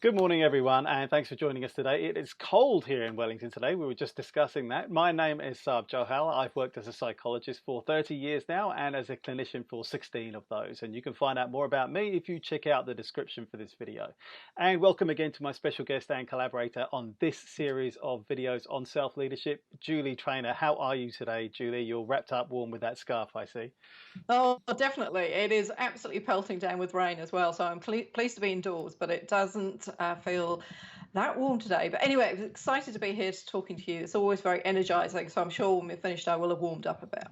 Good morning, everyone, and thanks for joining us today. It is cold here in Wellington today. We were just discussing that. My name is Saab Johal. I've worked as a psychologist for 30 years now and as a clinician for 16 of those. And you can find out more about me if you check out the description for this video. And welcome again to my special guest and collaborator on this series of videos on self-leadership, Julie Treanor. How are you today, Julie? You're wrapped up warm with that scarf, I see. Oh, definitely. It is absolutely pelting down with rain as well. So I'm pleased to be indoors, but it doesn't feel that warm today. But anyway, I was excited to be here talking to you. It's always very energizing. So I'm sure when we're finished, I will have warmed up a bit.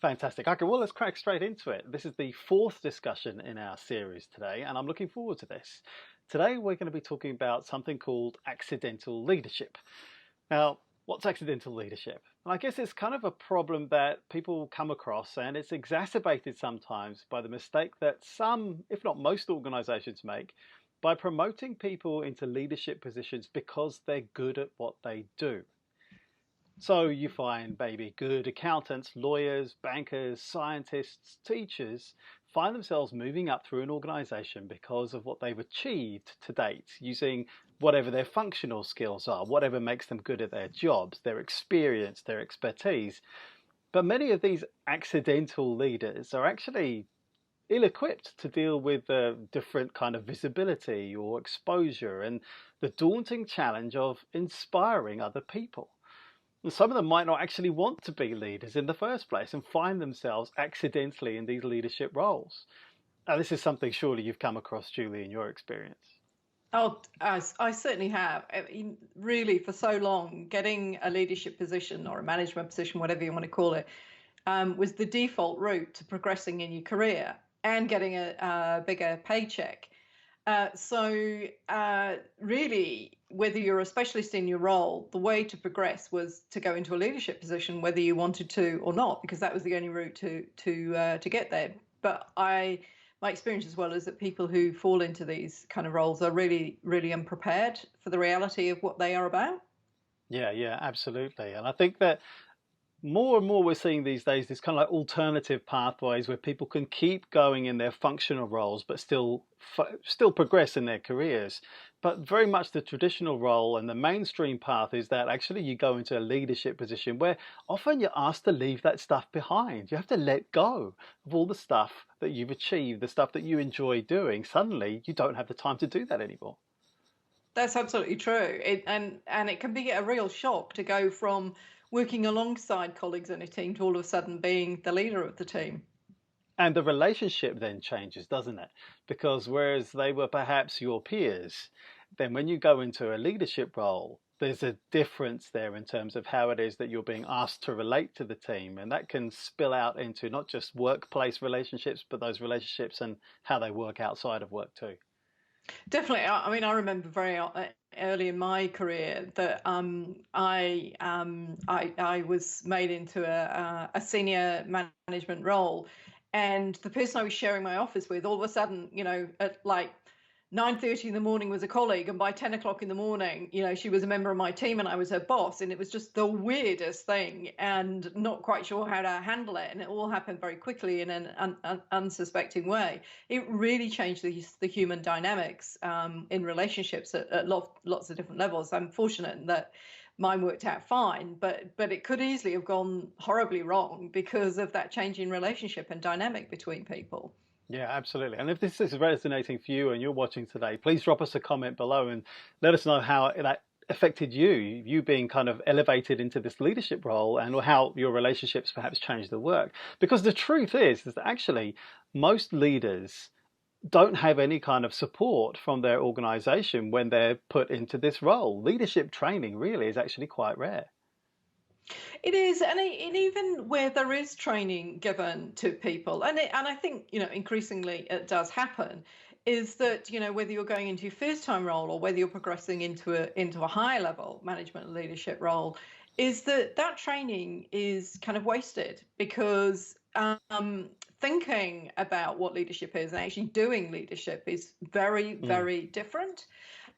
Fantastic. Okay, well, let's crack straight into it. This is the fourth discussion in our series today, and I'm looking forward to this. Today, we're going to be talking about something called accidental leadership. Now, what's accidental leadership? And I guess it's kind of a problem that people come across, and it's exacerbated sometimes by the mistake that some, if not most organizations make by promoting people into leadership positions because they're good at what they do. So you find maybe good accountants, lawyers, bankers, scientists, teachers find themselves moving up through an organization because of what they've achieved to date, using whatever their functional skills are, whatever makes them good at their jobs, their experience, their expertise. But many of these accidental leaders are actually ill-equipped to deal with the different kind of visibility or exposure and the daunting challenge of inspiring other people. And some of them might not actually want to be leaders in the first place and find themselves accidentally in these leadership roles. Now, this is something surely you've come across, Julie, in your experience. Oh, I certainly have. I mean, really, for so long, getting a leadership position or a management position, whatever you want to call it, was the default route to progressing in your career and getting a bigger paycheck. Really, whether you're a specialist in your role, the way to progress was to go into a leadership position, whether you wanted to or not, because that was the only route to get there. But my experience as well is that people who fall into these kind of roles are really, really unprepared for the reality of what they are about. Yeah, absolutely. And I think that more and more we're seeing these days this kind of like alternative pathways where people can keep going in their functional roles but still progress in their careers. But very much the traditional role and the mainstream path is that actually you go into a leadership position where often you're asked to leave that stuff behind. You have to let go of all the stuff that you've achieved, the stuff that you enjoy doing. Suddenly you don't have the time to do that anymore. That's absolutely true. And it can be a real shock to go from working alongside colleagues in a team to all of a sudden being the leader of the team. And the relationship then changes, doesn't it? Because whereas they were perhaps your peers, then when you go into a leadership role, there's a difference there in terms of how it is that you're being asked to relate to the team. And that can spill out into not just workplace relationships, but those relationships and how they work outside of work too. Definitely. I mean, I remember very early in my career that I was made into a senior management role, and the person I was sharing my office with, all of a sudden, at like 9:30 in the morning was a colleague, and by 10 o'clock in the morning, she was a member of my team and I was her boss, and it was just the weirdest thing and not quite sure how to handle it, and it all happened very quickly in an unsuspecting way. It really changed the human dynamics in relationships at lots of different levels. I'm fortunate that mine worked out fine, but it could easily have gone horribly wrong because of that change in relationship and dynamic between people. Yeah, absolutely. And if this is resonating for you and you're watching today, please drop us a comment below and let us know how that affected you being kind of elevated into this leadership role and how your relationships perhaps changed the work. Because the truth is that actually most leaders don't have any kind of support from their organization when they're put into this role. Leadership training really is actually quite rare. It is, and even where there is training given to people, and I think increasingly it does happen, is that whether you're going into your first time role or whether you're progressing into a higher level management and leadership role, is that training is kind of wasted because thinking about what leadership is and actually doing leadership is very, Mm. very different.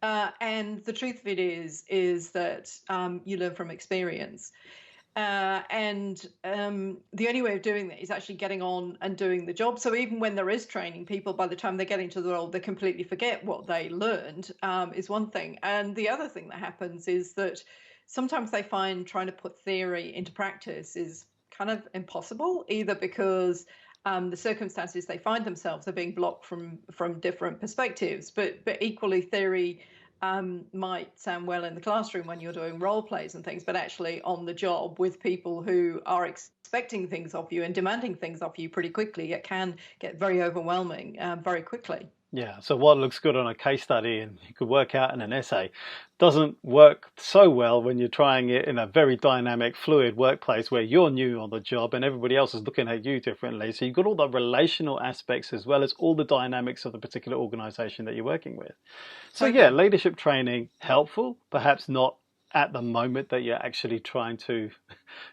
And the truth of it is that you learn from experience. And the only way of doing that is actually getting on and doing the job. So even when there is training, people, by the time they get into the role, they completely forget what they learned, is one thing. And the other thing that happens is that sometimes they find trying to put theory into practice is kind of impossible, either because the circumstances they find themselves are being blocked from different perspectives, but equally theory might sound well in the classroom when you're doing role plays and things, but actually on the job with people who are expecting things of you and demanding things of you pretty quickly, it can get very overwhelming very quickly. Yeah, so what looks good on a case study and you could work out in an essay doesn't work so well when you're trying it in a very dynamic, fluid workplace where you're new on the job and everybody else is looking at you differently. So you've got all the relational aspects as well as all the dynamics of the particular organization that you're working with. So yeah, Totally. leadership training, helpful, perhaps not at the moment that you're actually trying to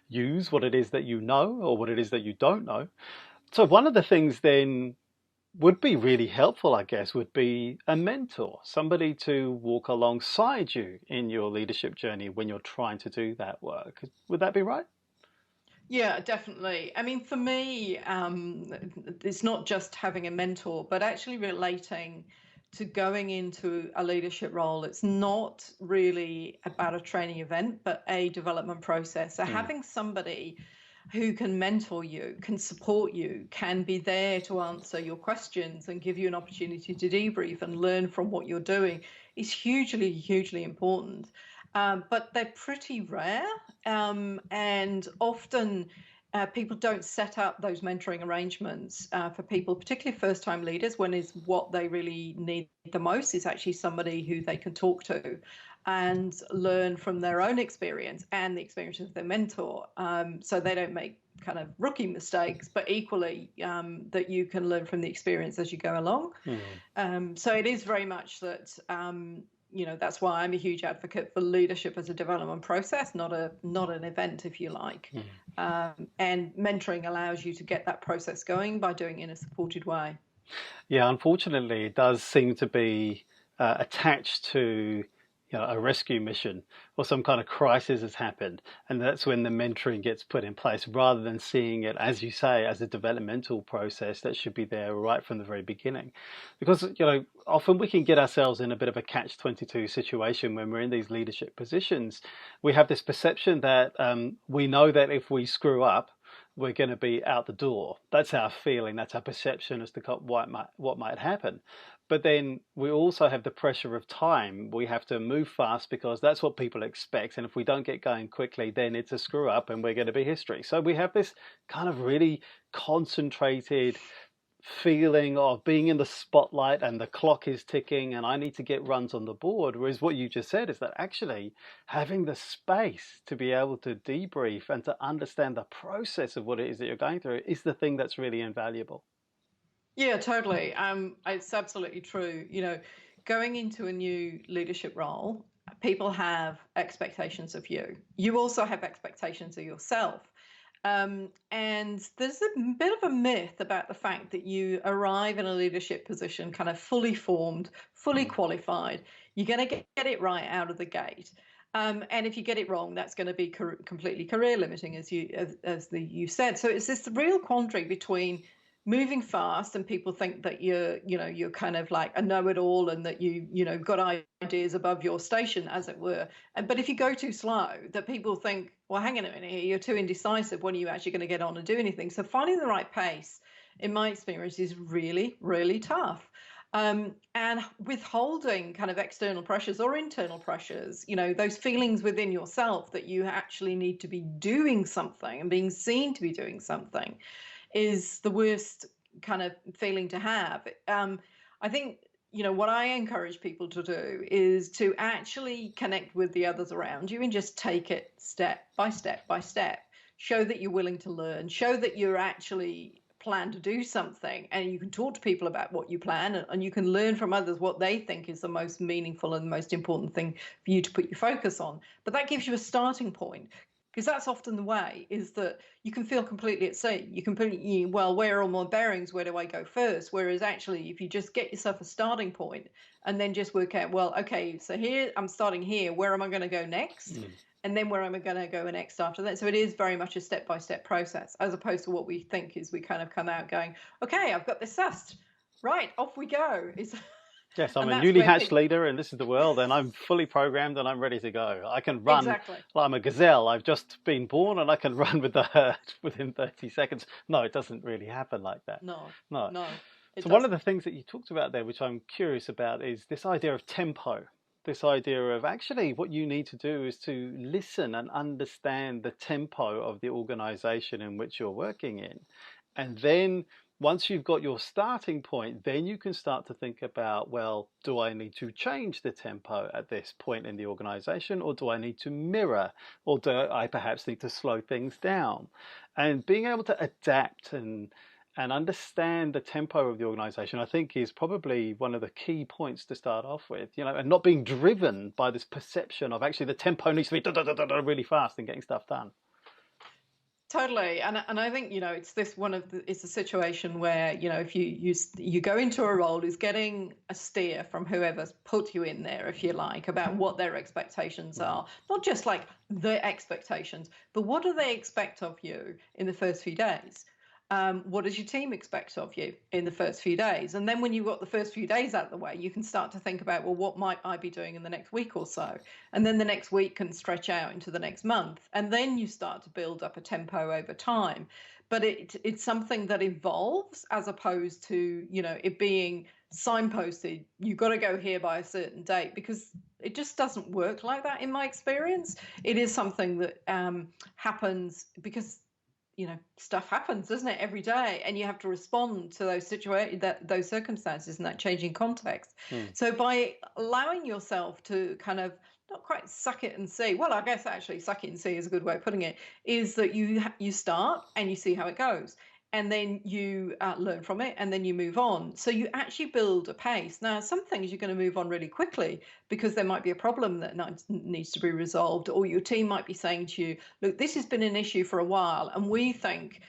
use what it is that you know or what it is that you don't know. So one of the things then would be really helpful, I guess, would be a mentor, somebody to walk alongside you in your leadership journey when you're trying to do that work. Would that be right? Yeah, definitely. I mean, for me, it's not just having a mentor, but actually relating to going into a leadership role. It's not really about a training event, but a development process. So Mm. having somebody who can mentor you, can support you, can be there to answer your questions and give you an opportunity to debrief and learn from what you're doing is hugely, hugely important. But they're pretty rare, and often people don't set up those mentoring arrangements for people, particularly first-time leaders, when is what they really need the most is actually somebody who they can talk to and learn from their own experience and the experience of their mentor, so they don't make kind of rookie mistakes, but equally that you can learn from the experience as you go along. Mm. So it is very much that that's why I'm a huge advocate for leadership as a development process, not an event, if you like. Mm. And mentoring allows you to get that process going by doing it in a supported way. Yeah, unfortunately, it does seem to be attached to a rescue mission or some kind of crisis has happened, and that's when the mentoring gets put in place, rather than seeing it, as you say, as a developmental process that should be there right from the very beginning. Because often we can get ourselves in a bit of a catch-22 situation when we're in these leadership positions. We have this perception that we know that if we screw up, we're going to be out the door. That's our feeling, that's our perception as to what might happen. But then we also have the pressure of time. We have to move fast because that's what people expect. And if we don't get going quickly, then it's a screw up and we're going to be history. So we have this kind of really concentrated feeling of being in the spotlight and the clock is ticking and I need to get runs on the board. Whereas what you just said is that actually having the space to be able to debrief and to understand the process of what it is that you're going through is the thing that's really invaluable. Yeah, totally. It's absolutely true. Going into a new leadership role, people have expectations of you. You also have expectations of yourself. And there's a bit of a myth about the fact that you arrive in a leadership position kind of fully formed, fully Mm. qualified. You're going to get it right out of the gate. And if you get it wrong, that's going to be completely career limiting, you said. So it's this real quandary between moving fast and people think that you're kind of like a know-it-all and that got ideas above your station, as it were. But if you go too slow, that people think, well, hang on a minute here, you're too indecisive. When are you actually going to get on and do anything? So finding the right pace, in my experience, is really, really tough. And withholding kind of external pressures or internal pressures, those feelings within yourself that you actually need to be doing something and being seen to be doing something, is the worst kind of feeling to have. I think, what I encourage people to do is to actually connect with the others around you and just take it step by step by step. Show that you're willing to learn, show that you're actually plan to do something, and you can talk to people about what you plan, and you can learn from others what they think is the most meaningful and the most important thing for you to put your focus on. But that gives you a starting point. because that's often the way, is that you can feel completely at sea. You can well, where are all my bearings? Where do I go first? Whereas actually, if you just get yourself a starting point and then just work out, well, okay, so here I'm starting here. Where am I going to go next? And then where am I going to go next after that? So it is very much a step-by-step process, as opposed to what we think is we kind of come out going, okay, I've got this sussed. Right, off we go. Yes, I'm And a that's newly where hatched people... leader, and this is the world, and I'm fully programmed, and I'm ready to go. I can run. Exactly. Well, I'm a gazelle. I've just been born, and I can run with the herd within 30 seconds. No, it doesn't really happen like that. No, No. it So one of the doesn't. things that you talked about there, which I'm curious about, is this idea of tempo. This idea of actually what you need to do is to listen and understand the tempo of the organization in which you're working in. And then once you've got your starting point, then you can start to think about, well, do I need to change the tempo at this point in the organization, or do I need to mirror, or do I perhaps need to slow things down? And being able to adapt and understand the tempo of the organization, I think, is probably one of the key points to start off with, and not being driven by this perception of actually the tempo needs to be really fast and getting stuff done. Totally, and I think it's it's a situation where if you go into a role, is getting a steer from whoever's put you in there, if you like, about what their expectations are, not just like the expectations, but what do they expect of you in the first few days? What does your team expect of you in the first few days? And then when you've got the first few days out of the way, you can start to think about, well, what might I be doing in the next week or so? And then the next week can stretch out into the next month. And then you start to build up a tempo over time. But it's something that evolves, as opposed to, it being signposted. You've got to go here by a certain date, because it just doesn't work like that in my experience. It is something that happens because stuff happens, doesn't it, every day, and you have to respond to those those circumstances and that changing context. So by allowing yourself to kind of not quite suck it and see, well, I guess actually suck it and see is a good way of putting it, is that you start and you see how it goes, and then you learn from it, and then you move on. So you actually build a pace. Now, some things you're going to move on really quickly because there might be a problem that needs to be resolved, or your team might be saying to you, look, this has been an issue for a while, and we think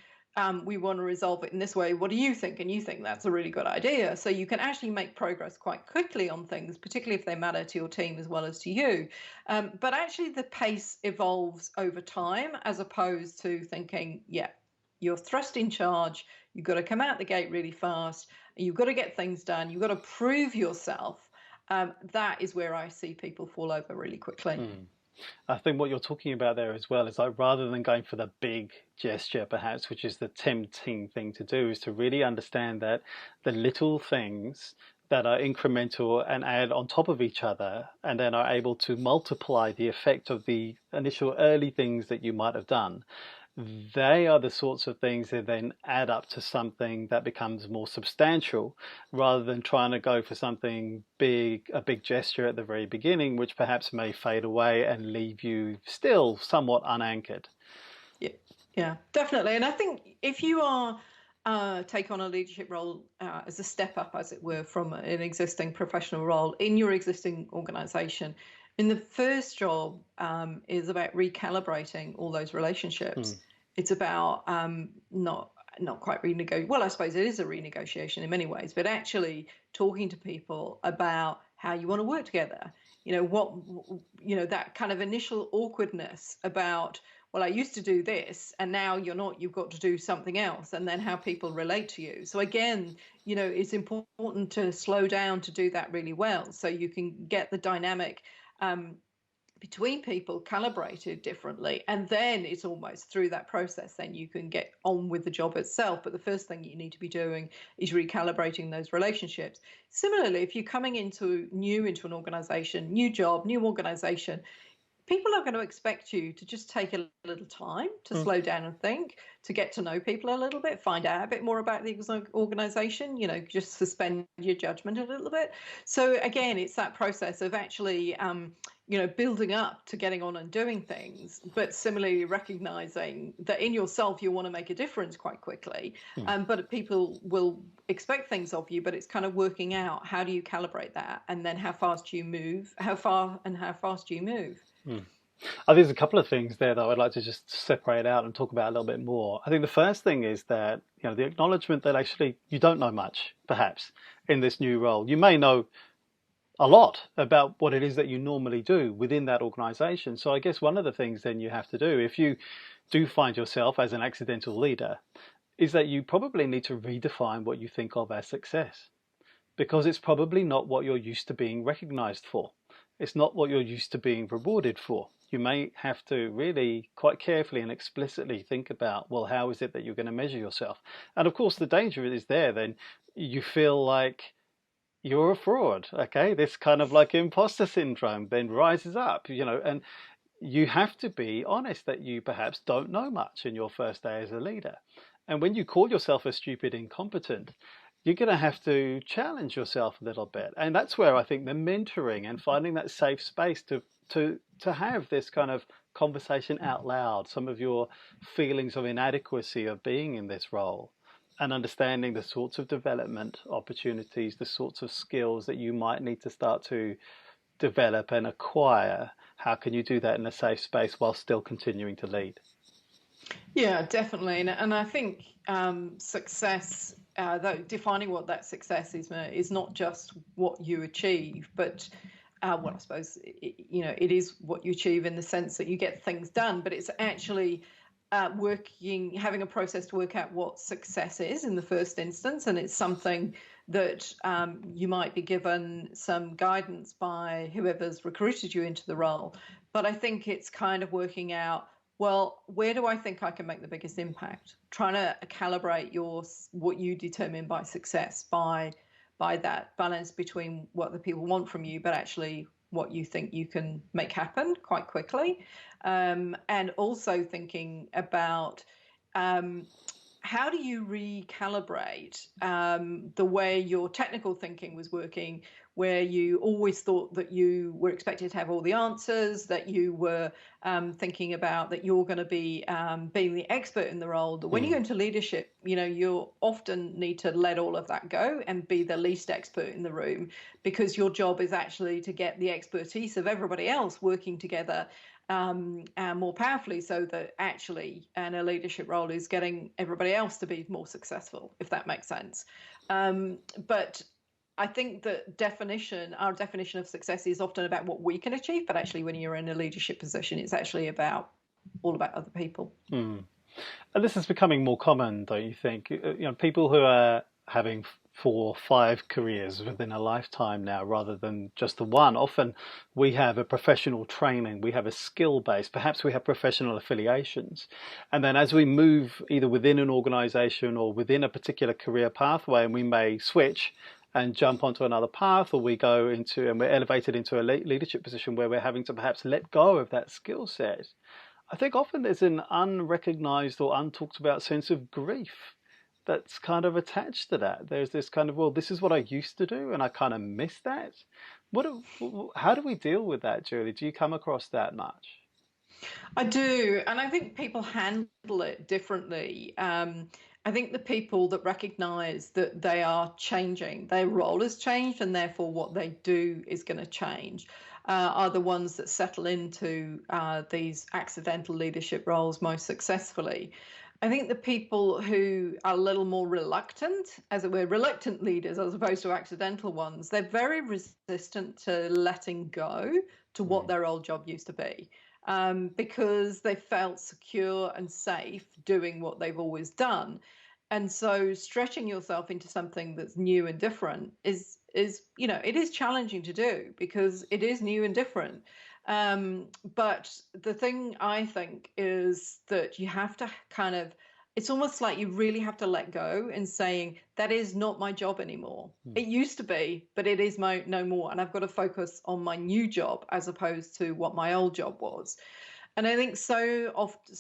we want to resolve it in this way. What do you think? And you think that's a really good idea. So you can actually make progress quite quickly on things, particularly if they matter to your team as well as to you. But actually the pace evolves over time, as opposed to thinking, yeah, you're thrust in charge, you've got to come out the gate really fast, and you've got to get things done, you've got to prove yourself. That is where I see people fall over really quickly. I think what you're talking about there as well is, like, rather than going for the big gesture, perhaps, which is the tempting thing to do, is to really understand that the little things that are incremental and add on top of each other, and then are able to multiply the effect of the initial early things that you might have done, they are the sorts of things that then add up to something that becomes more substantial, rather than trying to go for something big, a big gesture at the very beginning, which perhaps may fade away and leave you still somewhat unanchored. Yeah, definitely. And I think if you are take on a leadership role as a step up, as it were, from an existing professional role in your existing organization, in the first job is about recalibrating all those relationships. It's about not quite renegotiate. Well, I suppose it is a renegotiation in many ways, but actually talking to people about how you want to work together. That kind of initial awkwardness about, well, I used to do this and now you're not, you've got to do something else, and then how people relate to you. So again, it's important to slow down to do that really well, so you can get the dynamic between people calibrated differently, and then it's almost through that process then you can get on with the job itself. But the first thing you need to be doing is recalibrating those relationships. Similarly, if you're coming into an organization, new job, new organization, people are going to expect you to just take a little time to slow down and think, to get to know people a little bit, find out a bit more about the organization, just suspend your judgment a little bit. So again, it's that process of actually, building up to getting on and doing things, but similarly recognizing that in yourself, you want to make a difference quite quickly. But people will expect things of you, but it's kind of working out, how do you calibrate that? And then how fast you move, how fast you move. I think there's a couple of things there that I'd like to just separate out and talk about a little bit more. I think the first thing is that, the acknowledgement that actually you don't know much, perhaps, in this new role. You may know a lot about what it is that you normally do within that organization. So I guess one of the things then you have to do, if you do find yourself as an accidental leader, is that you probably need to redefine what you think of as success, because it's probably not what you're used to being recognized for. It's not what you're used to being rewarded for. You may have to really quite carefully and explicitly think about, well, how is it that you're going to measure yourself? And of course, the danger is there, then you feel like you're a fraud. Okay, this kind of like imposter syndrome then rises up, and you have to be honest that you perhaps don't know much in your first day as a leader. And when you call yourself a stupid incompetent, you're going to have to challenge yourself a little bit. And that's where I think the mentoring and finding that safe space to have this kind of conversation out loud, some of your feelings of inadequacy of being in this role, and understanding the sorts of development opportunities, the sorts of skills that you might need to start to develop and acquire. How can you do that in a safe space while still continuing to lead? Yeah, definitely. And I think success, though, defining what that success is not just what you achieve, but well, I suppose, it is what you achieve in the sense that you get things done, but it's actually having a process to work out what success is in the first instance. And it's something that you might be given some guidance by whoever's recruited you into the role. But I think it's kind of working out, well, where do I think I can make the biggest impact? Trying to calibrate what you determine by success by that balance between what the people want from you, but actually what you think you can make happen quite quickly. And also thinking about how do you recalibrate the way your technical thinking was working, where you always thought that you were expected to have all the answers, that you were thinking about that you're going to be being the expert in the role. That when you go into leadership, you often need to let all of that go and be the least expert in the room, because your job is actually to get the expertise of everybody else working together more powerfully, so that actually a leadership role is getting everybody else to be more successful, if that makes sense. But I think that our definition of success is often about what we can achieve, but actually when you're in a leadership position, it's actually all about other people. And this is becoming more common, don't you think? People who are having 4 or 5 careers within a lifetime now, rather than just the one. Often we have a professional training, we have a skill base, perhaps we have professional affiliations. And then as we move either within an organization or within a particular career pathway, and we may switch and jump onto another path, or we go into and we're elevated into a leadership position where we're having to perhaps let go of that skill set. I think often there's an unrecognized or untalked about sense of grief that's kind of attached to that. There's this kind of, well, this is what I used to do and I kind of miss that. How do we deal with that, Julie? Do you come across that much? I do, and I think people handle it differently. I think the people that recognize that they are changing, their role has changed, and therefore what they do is going to change, are the ones that settle into these accidental leadership roles most successfully. I think the people who are a little more reluctant, as it were, reluctant leaders as opposed to accidental ones, they're very resistant to letting go to what their old job used to be, because they felt secure and safe doing what they've always done. And so stretching yourself into something that's new and different is it is challenging to do because it is new and different. But the thing I think is that you have to it's almost like you really have to let go and saying, that is not my job anymore. It used to be, but it is no more. And I've got to focus on my new job as opposed to what my old job was. And I think so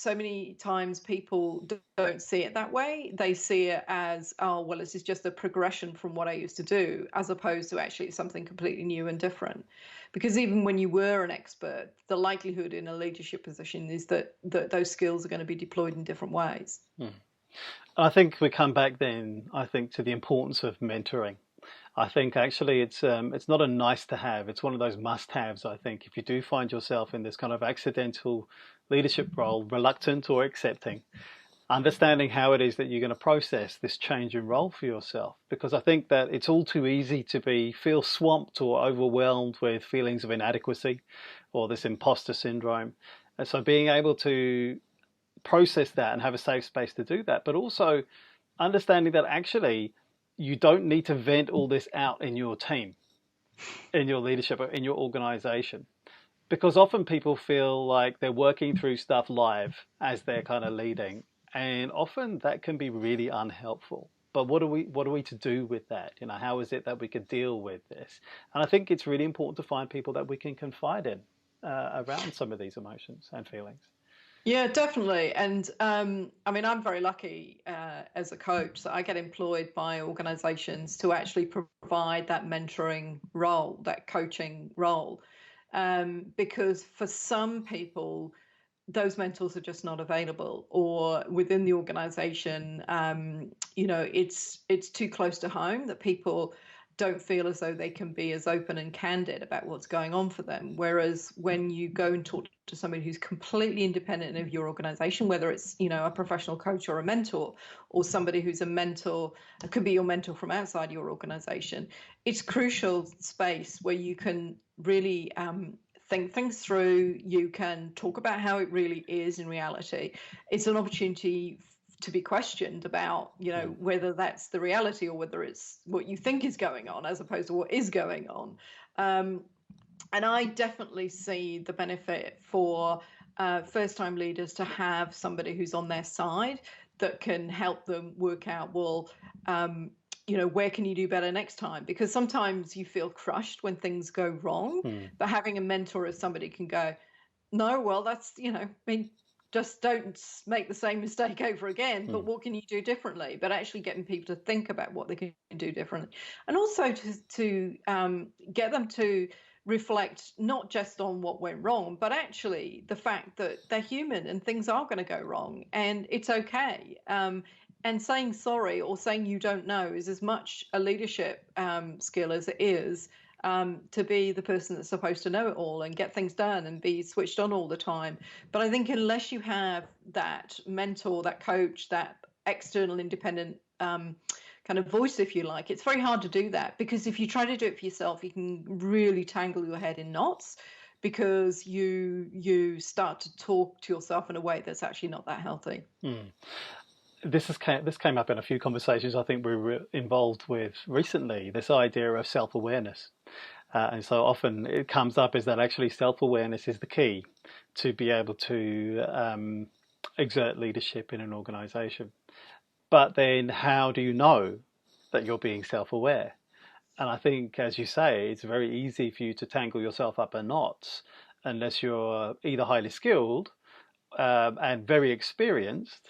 many times people don't see it that way. They see it as, oh, well, this is just a progression from what I used to do, as opposed to actually something completely new and different. Because even when you were an expert, the likelihood in a leadership position is that those skills are going to be deployed in different ways. I think we come back then, I think, to the importance of mentoring. I think actually it's not a nice to have. It's one of those must haves. I think if you do find yourself in this kind of accidental leadership role, reluctant or accepting, understanding how it is that you're going to process this change in role for yourself. Because I think that it's all too easy to feel swamped or overwhelmed with feelings of inadequacy or this imposter syndrome. And so being able to process that and have a safe space to do that, but also understanding that actually you don't need to vent all this out in your team, in your leadership, or in your organization. Because often people feel like they're working through stuff live as they're kind of leading, and often that can be really unhelpful. But what are we to do with that? You know, how is it that we could deal with this? And I think it's really important to find people that we can confide in around some of these emotions and feelings. Yeah, definitely. And I mean, I'm very lucky as a coach that I get employed by organizations to actually provide that mentoring role, that coaching role. Because for some people, those mentors are just not available, or within the organization, it's too close to home that people don't feel as though they can be as open and candid about what's going on for them. Whereas when you go and talk to somebody who's completely independent of your organization, whether it's, a professional coach or a mentor, or somebody who's a mentor, it could be your mentor from outside your organization, it's crucial space where you can really think things through. You can talk about how it really is in reality. It's an opportunity to be questioned about, whether that's the reality or whether it's what you think is going on as opposed to what is going on. And I definitely see the benefit for first-time leaders to have somebody who's on their side that can help them work out, well, where can you do better next time? Because sometimes you feel crushed when things go wrong, but having a mentor as somebody can go, no, well, that's, I mean, just don't make the same mistake over again, but what can you do differently? But actually getting people to think about what they can do differently. And also to get them to reflect not just on what went wrong, but actually the fact that they're human and things are going to go wrong and it's okay. And saying sorry or saying you don't know is as much a leadership skill as it is to be the person that's supposed to know it all and get things done and be switched on all the time. But I think unless you have that mentor, that coach, that external independent kind of voice, if you like, it's very hard to do that, because if you try to do it for yourself, you can really tangle your head in knots, because you start to talk to yourself in a way that's actually not that healthy. This came up in a few conversations I think we were involved with recently, this idea of self-awareness. And so often it comes up is that actually self-awareness is the key to be able to exert leadership in an organization. But then how do you know that you're being self-aware? And I think, as you say, it's very easy for you to tangle yourself up in knots unless you're either highly skilled and very experienced.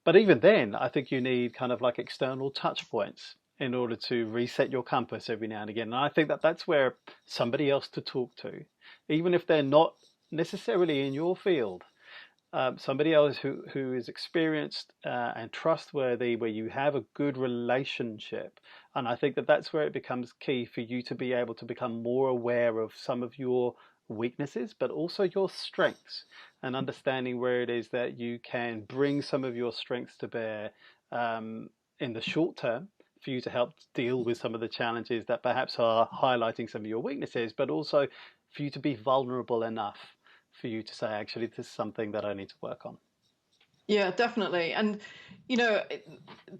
But even then, I think you need kind of like external touch points in order to reset your compass every now and again. And I think that that's where somebody else to talk to, even if they're not necessarily in your field, somebody else who is experienced and trustworthy, where you have a good relationship. And I think that that's where it becomes key for you to be able to become more aware of some of your weaknesses, but also your strengths, and understanding where it is that you can bring some of your strengths to bear in the short term for you to help deal with some of the challenges that perhaps are highlighting some of your weaknesses, but also for you to be vulnerable enough for you to say, actually, this is something that I need to work on. Yeah, definitely. And,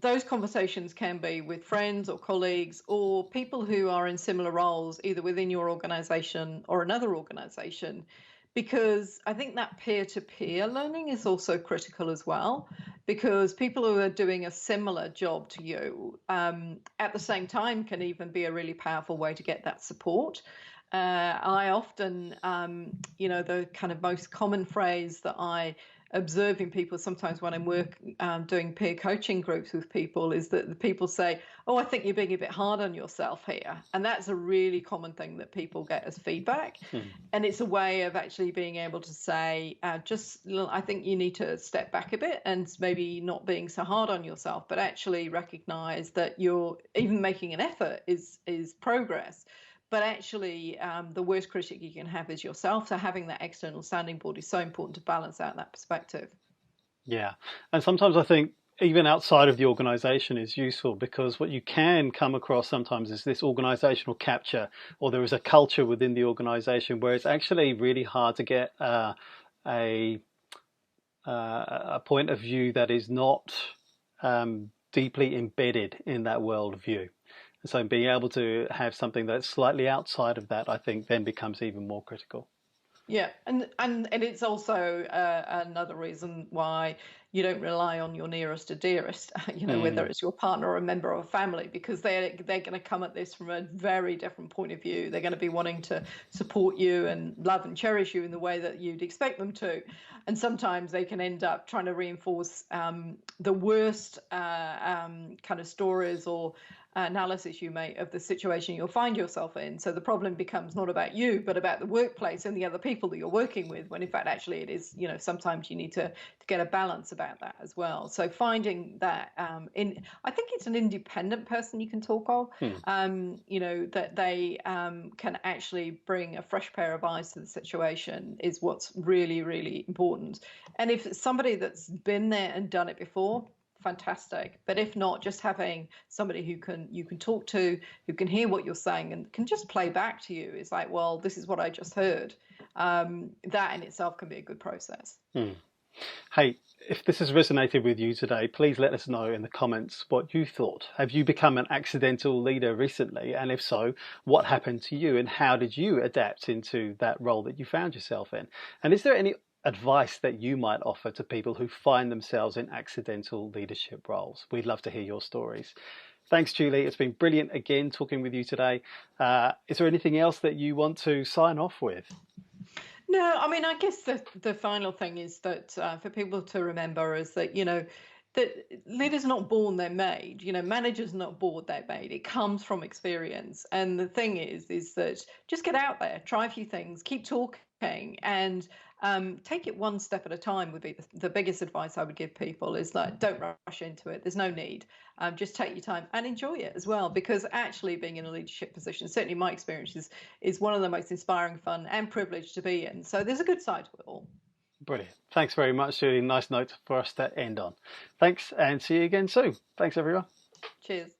those conversations can be with friends or colleagues or people who are in similar roles, either within your organization or another organization, because I think that peer-to-peer learning is also critical as well, because people who are doing a similar job to you at the same time can even be a really powerful way to get that support. I often, the kind of most common phrase that I observe in people sometimes when I'm doing peer coaching groups with people is that the people say, "Oh, I think you're being a bit hard on yourself here," and that's a really common thing that people get as feedback. Hmm. And it's a way of actually being able to say, I think you need to step back a bit and maybe not being so hard on yourself, but actually recognize that you're even making an effort is progress. But actually, the worst critic you can have is yourself. So having that external sounding board is so important to balance out that perspective. Yeah, and sometimes I think even outside of the organization is useful, because what you can come across sometimes is this organizational capture, or there is a culture within the organization where it's actually really hard to get a a point of view that is not deeply embedded in that worldview. So being able to have something that's slightly outside of that, I think, then becomes even more critical. Yeah, and it's also another reason why you don't rely on your nearest to dearest, whether Mm, it's your partner or a member of a family, because they're going to come at this from a very different point of view. They're going to be wanting to support you and love and cherish you in the way that you'd expect them to, and sometimes they can end up trying to reinforce the worst kind of stories or analysis you make of the situation you'll find yourself in. So the problem becomes not about you, but about the workplace and the other people that you're working with, when in fact, actually, it is, sometimes you need to get a balance about that as well. So finding that I think it's an independent person you can talk of, mm. that they can actually bring a fresh pair of eyes to the situation is what's really, really important. And if it's somebody that's been there and done it before, fantastic. But if not, just having somebody who you can talk to, who can hear what you're saying and can just play back to you, it's like, well, this is what I just heard. That in itself can be a good process. Mm. Hey, if this has resonated with you today, please let us know in the comments what you thought. Have you become an accidental leader recently? And if so, what happened to you and how did you adapt into that role that you found yourself in? And is there any advice that you might offer to people who find themselves in accidental leadership roles? We'd love to hear your stories. Thanks, Julie. It's been brilliant again talking with you today. Is there anything else that you want to sign off with? No, I mean, I guess the final thing is that for people to remember is that, that leaders are not born, they're made. Managers are not born, they're made. It comes from experience. And the thing is that just get out there, try a few things, keep talking, and take it one step at a time would be the biggest advice I would give people is like, don't rush into it. There's no need. Just take your time and enjoy it as well, because actually being in a leadership position, certainly my experience is one of the most inspiring, fun and privileged to be in. So there's a good side to it all. Brilliant. Thanks very much, Julie. Nice note for us to end on. Thanks, and see you again soon. Thanks, everyone. Cheers.